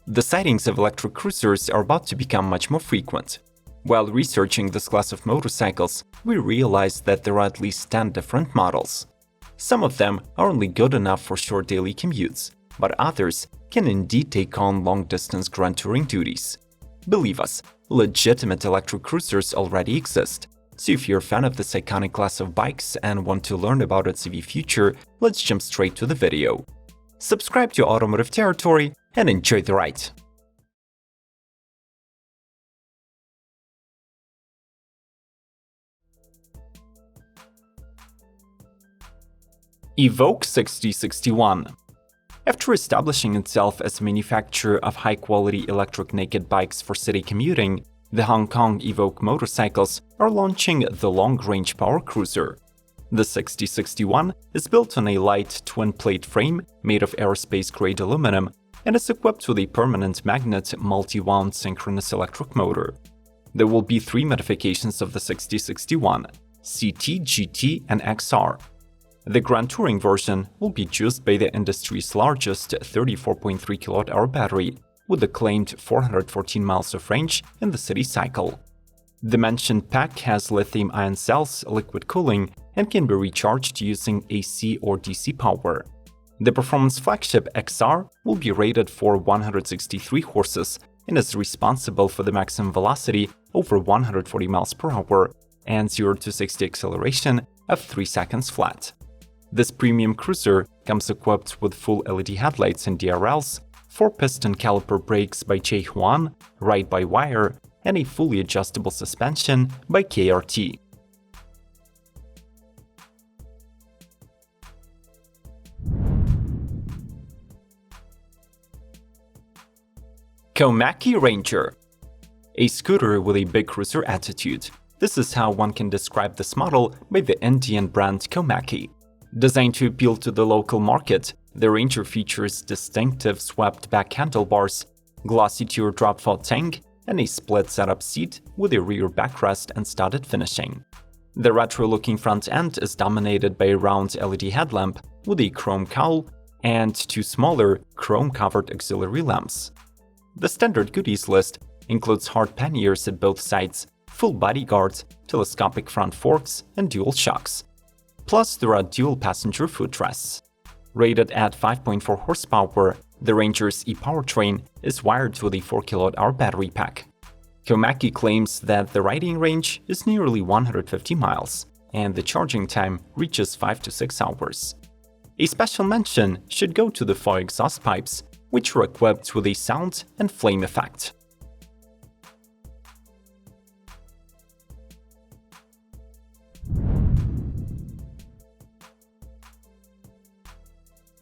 The sightings of electric cruisers are about to become much more frequent. While researching this class of motorcycles, we realized that there are at least 10 different models. Some of them are only good enough for short daily commutes, but others can indeed take on long-distance grand touring duties. Believe us, legitimate electric cruisers already exist. So if you're a fan of this iconic class of bikes and want to learn about its EV future, let's jump straight to the video. Subscribe to Automotive Territory and enjoy the ride! Evoke 6061. After establishing itself as a manufacturer of high-quality electric naked bikes for city commuting, the Hong Kong Evoke Motorcycles are launching the long-range power cruiser. The 6061 is built on a light twin-plate frame made of aerospace-grade aluminum and is equipped with a permanent magnet multi-wound synchronous electric motor. There will be 3 modifications of the 6061: CT, GT, and XR. The Grand Touring version will be juiced by the industry's largest 34.3 kWh battery, with a claimed 414 miles of range in the city cycle. The mentioned pack has lithium-ion cells, liquid cooling, and can be recharged using AC or DC power. The performance flagship XR will be rated for 163 horses and is responsible for the maximum velocity over 140 miles per hour and 0 to 60 acceleration of 3 seconds flat. This premium cruiser comes equipped with full LED headlights and DRLs, 4-piston caliper brakes by J1, ride-by-wire, and a fully adjustable suspension by KRT. Komaki Ranger. A scooter with a big cruiser attitude. This is how one can describe this model by the Indian brand Komaki. Designed to appeal to the local market, the Ranger features distinctive swept-back handlebars, glossy teardrop felt tank, and a split setup seat with a rear backrest and studded finishing. The retro-looking front end is dominated by a round LED headlamp with a chrome cowl and 2 smaller, chrome-covered auxiliary lamps. The standard goodies list includes hard panniers at both sides, full body guards, telescopic front forks, and dual shocks. Plus, there are dual passenger footrests. Rated at 5.4 horsepower, the Ranger's e-powertrain is wired with a 4 kWh battery pack. Komaki claims that the riding range is nearly 150 miles, and the charging time reaches 5 to 6 hours. A special mention should go to the four exhaust pipes, which are equipped with a sound and flame effect.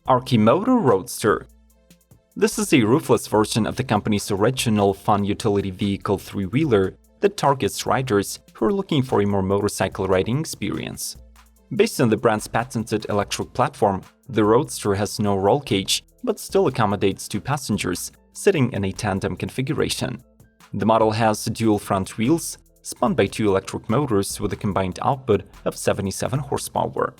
Arcimoto Roadster. This is a roofless version of the company's original fun utility vehicle 3-wheeler that targets riders who are looking for a more motorcycle riding experience. Based on the brand's patented electric platform, the Roadster has no roll cage but still accommodates 2 passengers sitting in a tandem configuration. The model has dual front wheels, spun by 2 electric motors with a combined output of 77 horsepower.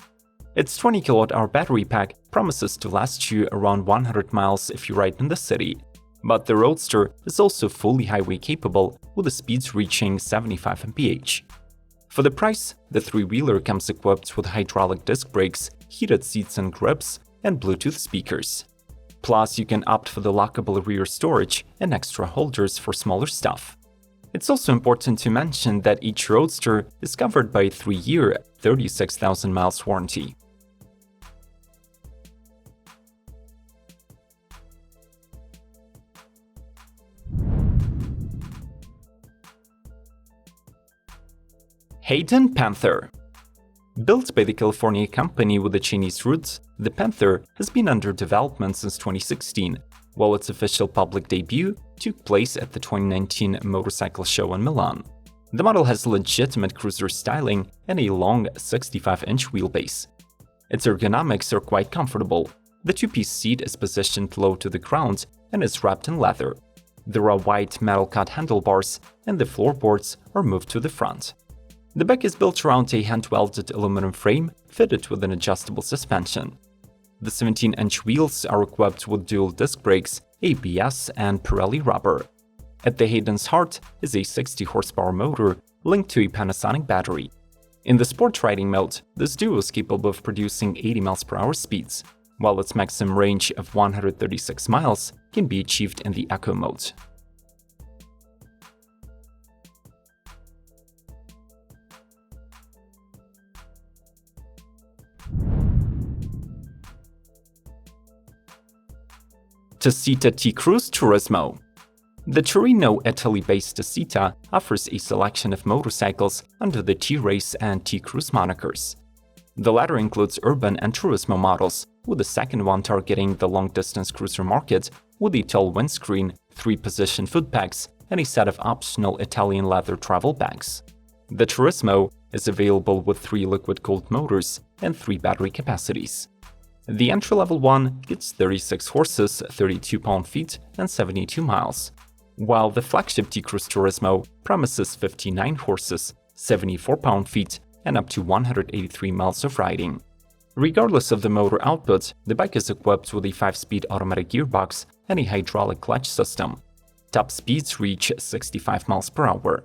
Its 20 kWh battery pack promises to last you around 100 miles if you ride in the city, but the Roadster is also fully highway capable with the speeds reaching 75 mph. For the price, the 3-wheeler comes equipped with hydraulic disc brakes, heated seats and grips, and Bluetooth speakers. Plus, you can opt for the lockable rear storage and extra holders for smaller stuff. It's also important to mention that each Roadster is covered by a 3-year, 36,000 miles warranty. Hadin Panther. Built by the California company with the Chinese roots, the Panther has been under development since 2016, while its official public debut took place at the 2019 motorcycle show in Milan. The model has legitimate cruiser styling and a long 65-inch wheelbase. Its ergonomics are quite comfortable. The 2-piece seat is positioned low to the ground and is wrapped in leather. There are wide metal-cut handlebars, and the floorboards are moved to the front. The back is built around a hand-welded aluminum frame fitted with an adjustable suspension. The 17-inch wheels are equipped with dual disc brakes ABS, and Pirelli rubber. At the Hadin's heart is a 60 horsepower motor linked to a Panasonic battery. In the sport riding mode, this duo is capable of producing 80 mph speeds, while its maximum range of 136 miles can be achieved in the Eco mode. Tacita T-Cruise Turismo. The Torino, Italy-based Tacita offers a selection of motorcycles under the T-Race and T-Cruise monikers. The latter includes urban and Turismo models, with the second one targeting the long-distance cruiser market with a tall windscreen, 3-position foot pegs, and a set of optional Italian leather travel bags. The Turismo is available with 3 liquid-cooled motors and 3 battery capacities. The entry-level one gets 36 horses, 32 pound-feet, and 72 miles, while the flagship T-Cruise Turismo promises 59 horses, 74 pound-feet, and up to 183 miles of riding. Regardless of the motor output, the bike is equipped with a 5-speed automatic gearbox and a hydraulic clutch system. Top speeds reach 65 miles per hour.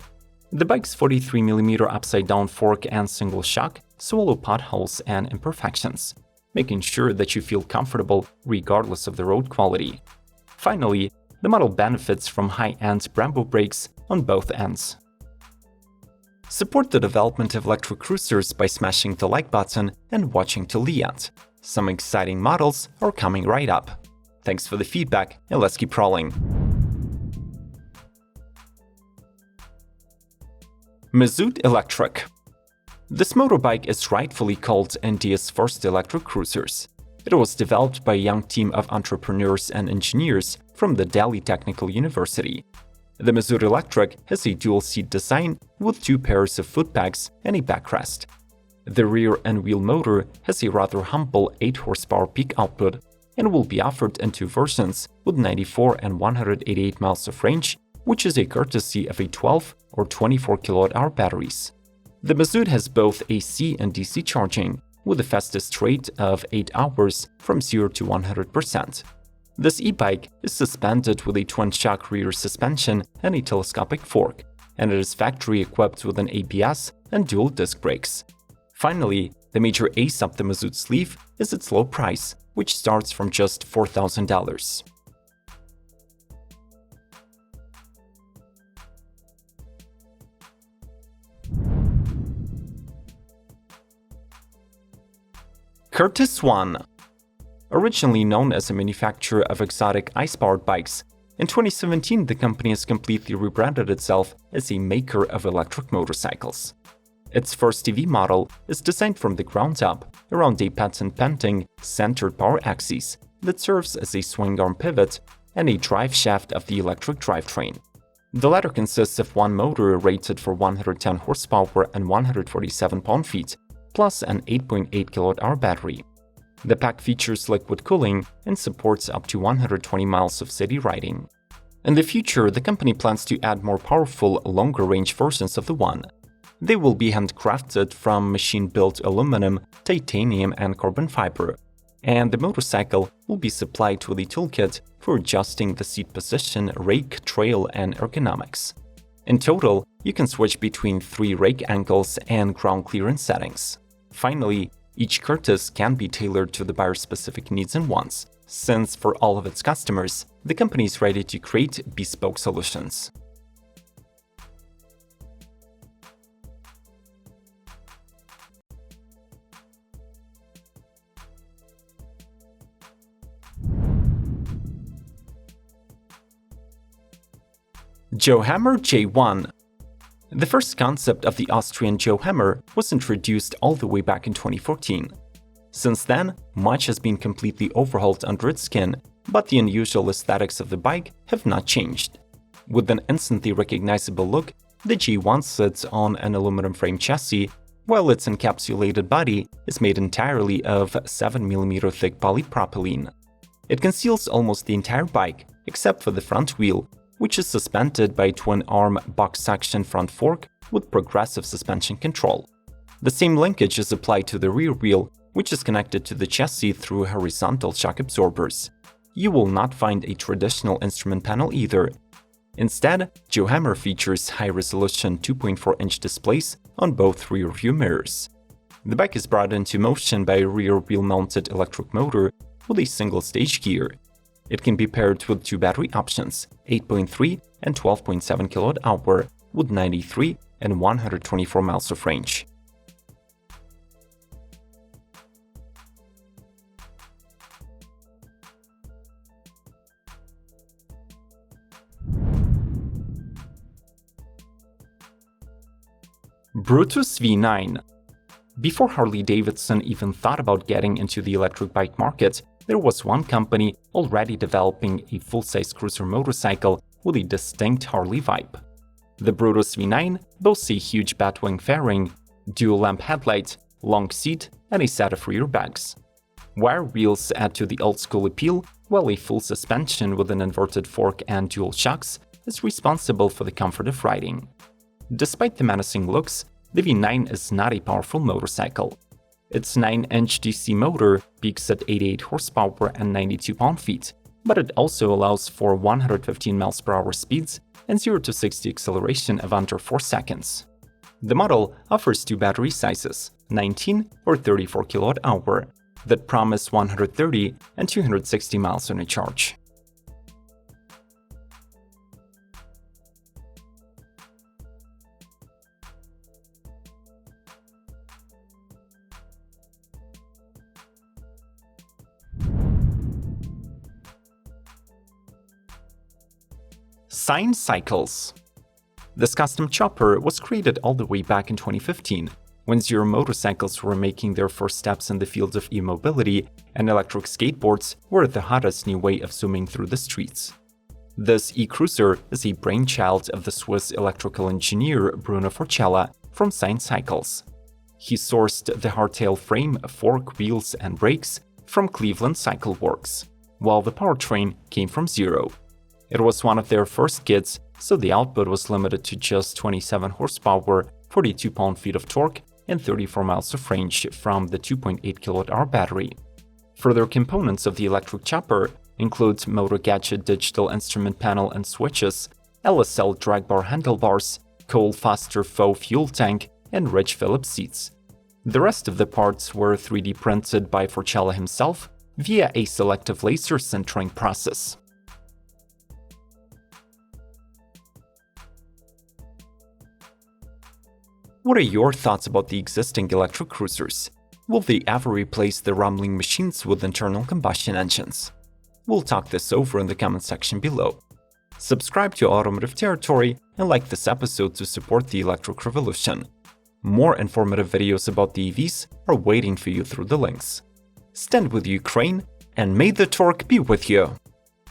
The bike's 43mm upside-down fork and single shock swallow potholes and imperfections, making sure that you feel comfortable regardless of the road quality. Finally, the model benefits from high-end Brembo brakes on both ends. Support the development of electric cruisers by smashing the like button and watching till the end. Some exciting models are coming right up. Thanks for the feedback, and let's keep rolling. Mazout Electric. This motorbike is rightfully called India's first electric cruisers. It was developed by a young team of entrepreneurs and engineers from the Delhi Technical University. The Mazout Electric has a dual-seat design with 2 pairs of foot pegs and a backrest. The rear and wheel motor has a rather humble 8 horsepower peak output and will be offered in 2 versions with 94 and 188 miles of range, which is a courtesy of a 12 or 24 kWh batteries. The Mazout has both AC and DC charging, with the fastest rate of 8 hours from 0 to 100%. This e-bike is suspended with a twin-shock rear suspension and a telescopic fork, and it is factory-equipped with an ABS and dual disc brakes. Finally, the major ace up the Mazout sleeve is its low price, which starts from just $4,000. Curtis 1. Originally known as a manufacturer of exotic ice-powered bikes, in 2017 the company has completely rebranded itself as a maker of electric motorcycles. Its first EV model is designed from the ground up around a patent-pending centered power axis that serves as a swing arm pivot and a drive shaft of the electric drivetrain. The latter consists of one motor rated for 110 horsepower and 147 pound-feet, plus an 8.8 kWh battery. The pack features liquid cooling and supports up to 120 miles of city riding. In the future, the company plans to add more powerful, longer-range versions of the One. They will be handcrafted from machine-built aluminum, titanium, and carbon fiber, and the motorcycle will be supplied with a toolkit for adjusting the seat position, rake, trail, and ergonomics. In total, you can switch between 3 rake angles and ground clearance settings. Finally, each Curtis can be tailored to the buyer's specific needs and wants, since for all of its customers, the company is ready to create bespoke solutions. Johammer J1. The first concept of the Austrian Johammer was introduced all the way back in 2014. Since then, much has been completely overhauled under its skin, but the unusual aesthetics of the bike have not changed. With an instantly recognizable look, the J1 sits on an aluminum frame chassis, while its encapsulated body is made entirely of 7mm thick polypropylene. It conceals almost the entire bike, except for the front wheel, which is suspended by a twin-arm box-suction front fork with progressive suspension control. The same linkage is applied to the rear wheel, which is connected to the chassis through horizontal shock absorbers. You will not find a traditional instrument panel either. Instead, Johammer features high-resolution 2.4-inch displays on both rear-view mirrors. The bike is brought into motion by a rear-wheel-mounted electric motor with a single-stage gear. It can be paired with two battery options, 8.3 and 12.7 kWh, with 93 and 124 miles of range. Brutus V9. Before Harley-Davidson even thought about getting into the electric bike market, there was one company already developing a full-size cruiser motorcycle with a distinct Harley vibe. The Brutus V9 boasts a huge batwing fairing, dual-lamp headlight, long seat, and a set of rear bags. Wire wheels add to the old-school appeal, while a full suspension with an inverted fork and dual shocks is responsible for the comfort of riding. Despite the menacing looks, the V9 is not a powerful motorcycle. Its 9-inch DC motor peaks at 88 horsepower and 92 pound-feet, but it also allows for 115 mph speeds and 0 to 60 acceleration of under 4 seconds. The model offers two battery sizes, 19 or 34 kWh, that promise 130 and 260 miles on a charge. Sine Cycles. This custom chopper was created all the way back in 2015, when Zero motorcycles were making their first steps in the fields of e-mobility, and electric skateboards were the hottest new way of zooming through the streets. This e-cruiser is a brainchild of the Swiss electrical engineer Bruno Forcella from Sine Cycles. He sourced the hardtail frame, fork, wheels, and brakes from Cleveland Cycle Works, while the powertrain came from Zero. It was one of their first kits, so the output was limited to just 27 horsepower, 42 pound-feet of torque, and 34 miles of range from the 2.8 kWh battery. Further components of the electric chopper include motor gadget digital instrument panel and switches, LSL drag bar handlebars, Cole Foster faux fuel tank, and rich Phillips seats. The rest of the parts were 3D printed by Forcella himself via a selective laser sintering process. What are your thoughts about the existing electric cruisers? Will they ever replace the rumbling machines with internal combustion engines? We'll talk this over in the comment section below. Subscribe to Automotive Territory and like this episode to support the electric revolution. More informative videos about the EVs are waiting for you through the links. Stand with Ukraine, and may the torque be with you!